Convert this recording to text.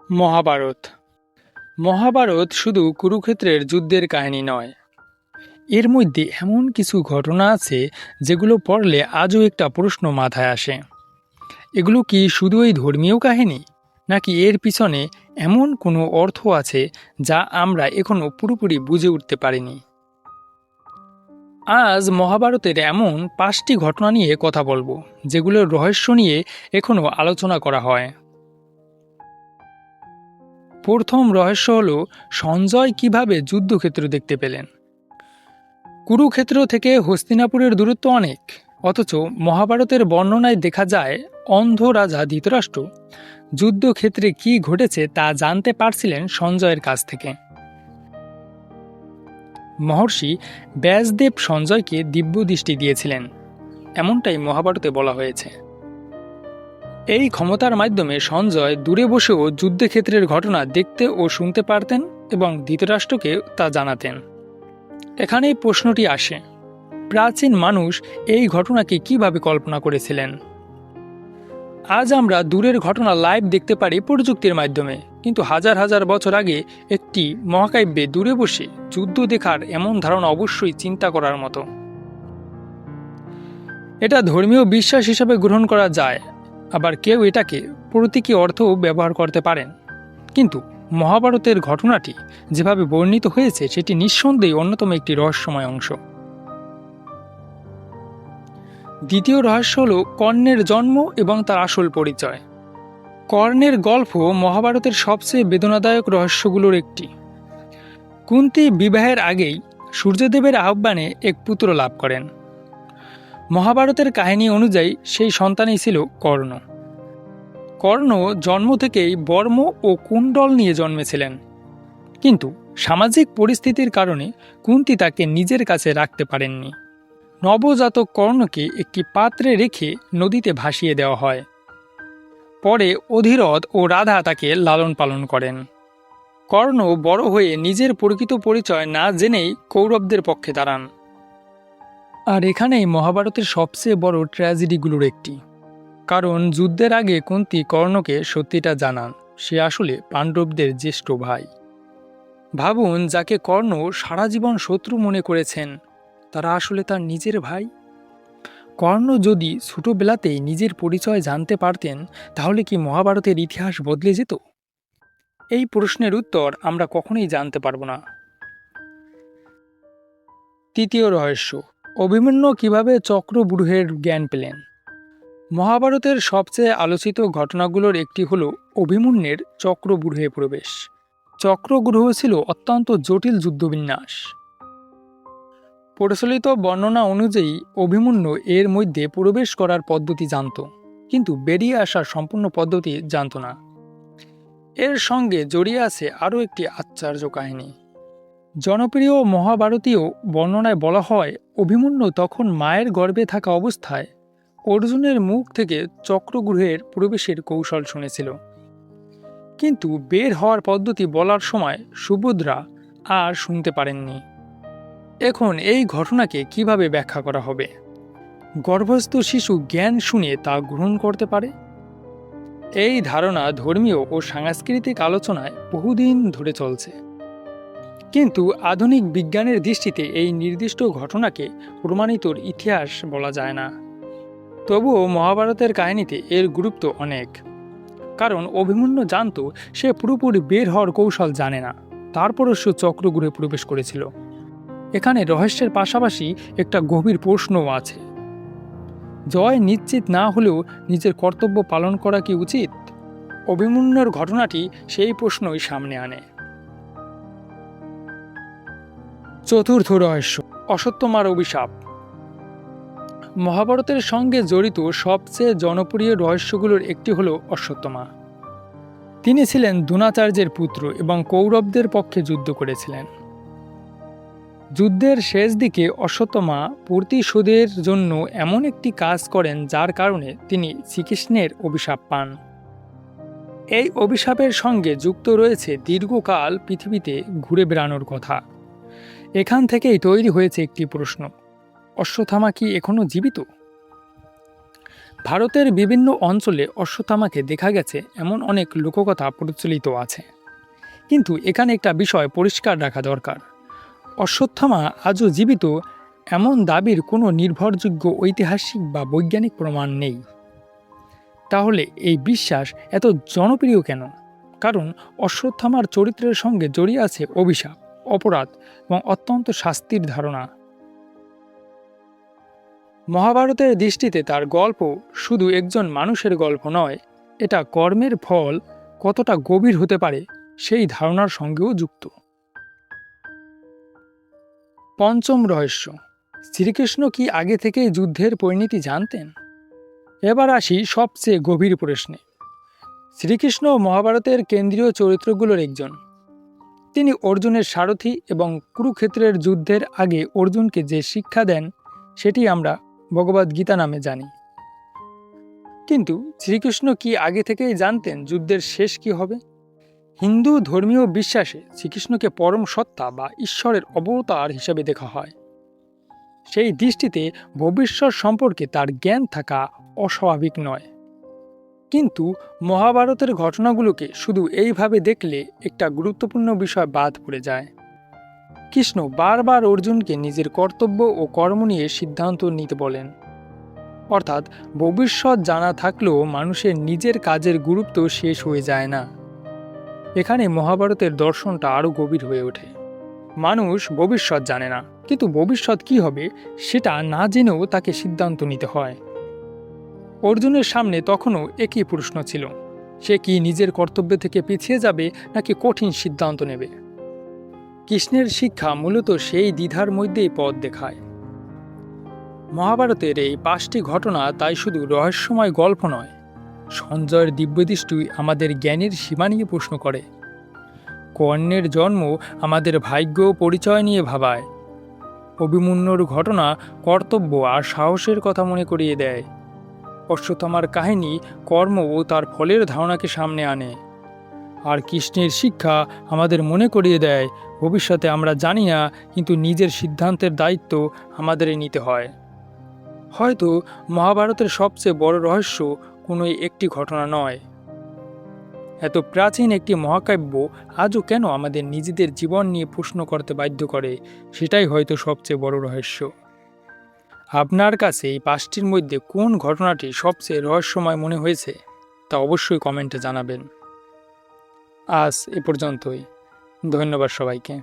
মহাভারত। মহাভারত শুধু কুরুক্ষেত্রের যুদ্ধের কাহিনী নয়, এর মধ্যে এমন কিছু ঘটনা আছে যেগুলো পড়লে আজও একটা প্রশ্ন মাথায় আসে। এগুলো কি শুধুই ধর্মীয় কাহিনী, নাকি এর পিছনে এমন কোনো অর্থ আছে যা আমরা এখনো পুরোপুরি বুঝে উঠতে পারিনি? আজ মহাভারতের এমন 5টি ঘটনা নিয়ে কথা বলবো, যেগুলোর রহস্য নিয়ে এখনো আলোচনা করা হয়। প্রথম রহস্য হলো সঞ্জয় কিভাবে যুদ্ধক্ষেত্র দেখতে পেলেন। কুরুক্ষেত্র থেকে হস্তিনাপুরের দূরত্ব অনেক, অথচ মহাভারতের বর্ণনায় দেখা যায় অন্ধ রাজা ধৃতরাষ্ট্র যুদ্ধক্ষেত্রে কি ঘটেছে তা জানতে পারছিলেন সঞ্জয়ের কাছ থেকে। মহর্ষি ব্যাসদেব সঞ্জয়কে দিব্য দৃষ্টি দিয়েছিলেন, এমনটাই মহাভারতে বলা হয়েছে। এই ক্ষমতার মাধ্যমে সঞ্জয় দূরে বসেও যুদ্ধক্ষেত্রের ঘটনা দেখতে ও শুনতে পারতেন এবং ধৃতরাষ্ট্রকে তা জানাতেন। এখানেই প্রশ্নটি আসে, প্রাচীন মানুষ এই ঘটনাকে কিভাবে কল্পনা করেছিলেন? আজ আমরা দূরের ঘটনা লাইভ দেখতে পারি প্রযুক্তির মাধ্যমে, কিন্তু হাজার হাজার বছর আগে একটি মহাকাব্যে দূরে বসে যুদ্ধ দেখার এমন ধারণা অবশ্যই চিন্তা করার মতো। এটা ধর্মীয় বিশ্বাস হিসাবে গ্রহণ করা যায়, আবার কেউ এটাকে প্রতীকী অর্থও ব্যবহার করতে পারেন। কিন্তু মহাভারতের ঘটনাটি যেভাবে বর্ণিত হয়েছে সেটি নিঃসন্দেহে অন্যতম একটি রহস্যময় অংশ। দ্বিতীয় রহস্য হল কর্ণের জন্ম এবং তার আসল পরিচয়। কর্ণের গল্প মহাভারতের সবচেয়ে বেদনাদায়ক রহস্যগুলোর একটি। কুন্তী বিবাহের আগেই সূর্যদেবের আহ্বানে এক পুত্র লাভ করেন। মহাভারতের কাহিনী অনুযায়ী সেই সন্তানই ছিল কর্ণ। কর্ণ জন্ম থেকেই বর্ম ও কুণ্ডল নিয়ে জন্মেছিলেন, কিন্তু সামাজিক পরিস্থিতির কারণে কুন্তী তাকে নিজের কাছে রাখতে পারেননি। নবজাতক কর্ণকে একটি পাত্রে রেখে নদীতে ভাসিয়ে দেওয়া হয়। পরে অধিরথ ও রাধা তাকে লালন পালন করেন। কর্ণ বড় হয়ে নিজের প্রকৃত পরিচয় না জেনেই কৌরবদের পক্ষে দাঁড়ান। আর এখানেই মহাভারতের সবচেয়ে বড় ট্র্যাজেডিগুলোর একটি, কারণ যুদ্ধের আগে কুন্তী কর্ণকে সত্যিটা জানান সে আসলে পাণ্ডবদের জ্যেষ্ঠ ভাই। ভাবুন, যাকে কর্ণ সারা জীবন শত্রু মনে করেছেন, তারা আসলে তার নিজের ভাই। কর্ণ যদি ছোটবেলাতেই নিজের পরিচয় জানতে পারতেন, তাহলে কি মহাভারতের ইতিহাস বদলে যেত? এই প্রশ্নের উত্তর আমরা কখনোই জানতে পারব না। তৃতীয় রহস্য, অভিমন্যু কিভাবে চক্রব্যূহের জ্ঞান পেলেন। মহাভারতের সবচেয়ে আলোচিত ঘটনাগুলোর একটি হল অভিমন্যুর চক্রব্যূহে প্রবেশ। চক্রগ্রহ ছিল অত্যন্ত জটিল যুদ্ধবিন্যাস। প্রচলিত বর্ণনা অনুযায়ী অভিমন্যু এর মধ্যে প্রবেশ করার পদ্ধতি জানত, কিন্তু বেরিয়ে আসার সম্পূর্ণ পদ্ধতি জানত না। এর সঙ্গে জড়িয়ে আছে আরও একটি আশ্চর্য কাহিনী। জনপ্রিয় মহাভারতীয় বর্ণনায় বলা হয় অভিমন্যু তখন মায়ের গর্ভে থাকা অবস্থায় অর্জুনের মুখ থেকে চক্রগ্রহের প্রবেশের কৌশল শুনেছিল, কিন্তু বের হওয়ার পদ্ধতি বলার সময় সুভদ্রা আর শুনতে পারেননি। এখন এই ঘটনাকে কিভাবে ব্যাখ্যা করা হবে? গর্ভস্থ শিশু জ্ঞান শুনে তা গ্রহণ করতে পারে? এই ধারণা ধর্মীয় ও সাংস্কৃতিক আলোচনায় বহুদিন ধরে চলছে, কিন্তু আধুনিক বিজ্ঞানের দৃষ্টিতে এই নির্দিষ্ট ঘটনাকে প্রমাণিত ইতিহাস বলা যায় না। তবুও মহাভারতের কাহিনীতে এর গুরুত্ব অনেক, কারণ অভিমন্যু জানত সে পুরোপুরি বের হওয়ার কৌশল জানে না, তারপরও সে চক্রগ্রহে প্রবেশ করেছিল। এখানে রহস্যের পাশাপাশি একটা গভীর প্রশ্নও আছে, জয় নিশ্চিত না হলেও নিজের কর্তব্য পালন করা কি উচিত? অভিমন্যুর ঘটনাটি সেই প্রশ্নই সামনে আনে। চতুর্থ রহস্য, অশ্বত্থামার অভিশাপ। মহাভারতের সঙ্গে জড়িত সবচেয়ে জনপ্রিয় রহস্যগুলোর একটি হল অশ্বত্থামা। তিনি ছিলেন দ্রোণাচার্যের পুত্র এবং কৌরবদের পক্ষে যুদ্ধ করেছিলেন। যুদ্ধের শেষ দিকে অশ্বত্থামা প্রতিশোধের জন্য এমন একটি কাজ করেন যার কারণে তিনি শ্রীকৃষ্ণের অভিশাপ পান। এই অভিশাপের সঙ্গে যুক্ত রয়েছে দীর্ঘকাল পৃথিবীতে ঘুরে বেড়ানোর কথা। এখান থেকেই তৈরি হয়েছে একটি প্রশ্ন, অশ্বত্থামা কি এখনো জীবিত? ভারতের বিভিন্ন অঞ্চলে অশ্বত্থামাকে দেখা গেছে এমন অনেক লোককথা প্রচলিত আছে, কিন্তু এখানে একটা বিষয় পরিষ্কার রাখা দরকার। অশ্বত্থামা আজও জীবিত এমন দাবির কোনো নির্ভরযোগ্য ঐতিহাসিক বা বৈজ্ঞানিক প্রমাণ নেই। তাহলে এই বিশ্বাস এত জনপ্রিয় কেন? কারণ অশ্বত্থামার চরিত্রের সঙ্গে জড়িয়ে আছে অভিশাপ, অপরাধ এবং অত্যন্ত শাস্তির ধারণা। মহাভারতের দৃষ্টিতে তার গল্প শুধু একজন মানুষের গল্প নয়, এটা কর্মের ফল কতটা গভীর হতে পারে সেই ধারণার সঙ্গেও যুক্ত। পঞ্চম রহস্য, শ্রীকৃষ্ণ কি আগে থেকেই যুদ্ধের পরিণতি জানতেন? এবার আসি সবচেয়ে গভীর প্রশ্নে। শ্রীকৃষ্ণ মহাভারতের কেন্দ্রীয় চরিত্রগুলোর একজন। তিনি অর্জুনের সারথি এবং কুরুক্ষেত্রের যুদ্ধের আগে অর্জুনকে যে শিক্ষা দেন সেটি আমরা ভগবদ্গীতা নামে জানি। কিন্তু শ্রীকৃষ্ণ কি আগে থেকেই জানতেন যুদ্ধের শেষ কি হবে? হিন্দু ধর্মীয় বিশ্বাসে শ্রীকৃষ্ণকে পরম সত্তা বা ঈশ্বরের অবতার হিসেবে দেখা হয়। সেই দৃষ্টিতে ভবিষ্যৎ সম্পর্কে তার জ্ঞান থাকা অস্বাভাবিক নয়। কিন্তু মহাভারতের ঘটনাগুলোকে শুধু এইভাবে দেখলে একটা গুরুত্বপূর্ণ বিষয় বাদ পড়ে যায়। কৃষ্ণ বারবার অর্জুনকে নিজের কর্তব্য ও কর্ম নিয়ে সিদ্ধান্ত নিতে বলেন। অর্থাৎ ভবিষ্যৎ জানা থাকলেও মানুষের নিজের কাজের গুরুত্ব শেষ হয়ে যায় না। এখানে মহাভারতের দর্শনটা আরও গভীর হয়ে ওঠে। মানুষ ভবিষ্যৎ জানে না, কিন্তু ভবিষ্যৎ কি হবে সেটা না জেনেও তাকে সিদ্ধান্ত নিতে হয়। অর্জুনের সামনে তখনও একই প্রশ্ন ছিল, সে কি নিজের কর্তব্য থেকে পিছিয়ে যাবে নাকি কঠিন সিদ্ধান্ত নেবে? কৃষ্ণের শিক্ষা মূলত সেই দ্বিধার মধ্যেই পথ দেখায়। মহাভারতের এই 5টি ঘটনা তাই শুধু রহস্যময় গল্প নয়, সঞ্জয়ের দিব্যদৃষ্টি আমাদের জ্ঞানের সীমা নিয়ে প্রশ্ন করে। কর্ণের জন্ম আমাদের ভাগ্য পরিচয় নিয়ে ভাবায়। অভিমন্যুর ঘটনা কর্তব্য আর সাহসের কথা মনে করিয়ে দেয়। অশ্বত্থামার কাহিনী কর্ম ও তার ফলের ধারণাকে সামনে আনে। আর কৃষ্ণের শিক্ষা আমাদের মনে করিয়ে দেয় ভবিষ্যতে আমরা জানি না, কিন্তু নিজের সিদ্ধান্তের দায়িত্ব আমাদেরই নিতে হয়। হয়তো মহাভারতের সবচেয়ে বড় রহস্য কোনো একটি ঘটনা নয়, এত প্রাচীন একটি মহাকাব্য আজও কেন আমাদের নিজেদের জীবন নিয়ে প্রশ্ন করতে বাধ্য করে, সেটাই হয়তো সবচেয়ে বড় রহস্য। আপনার কাছে এই 5টির মধ্যে কোন ঘটনাটি সবচেয়ে রহস্যময় মনে হয়েছে তা অবশ্যই কমেন্টে জানাবেন। আজ এ পর্যন্তই। ধন্যবাদ সবাইকে।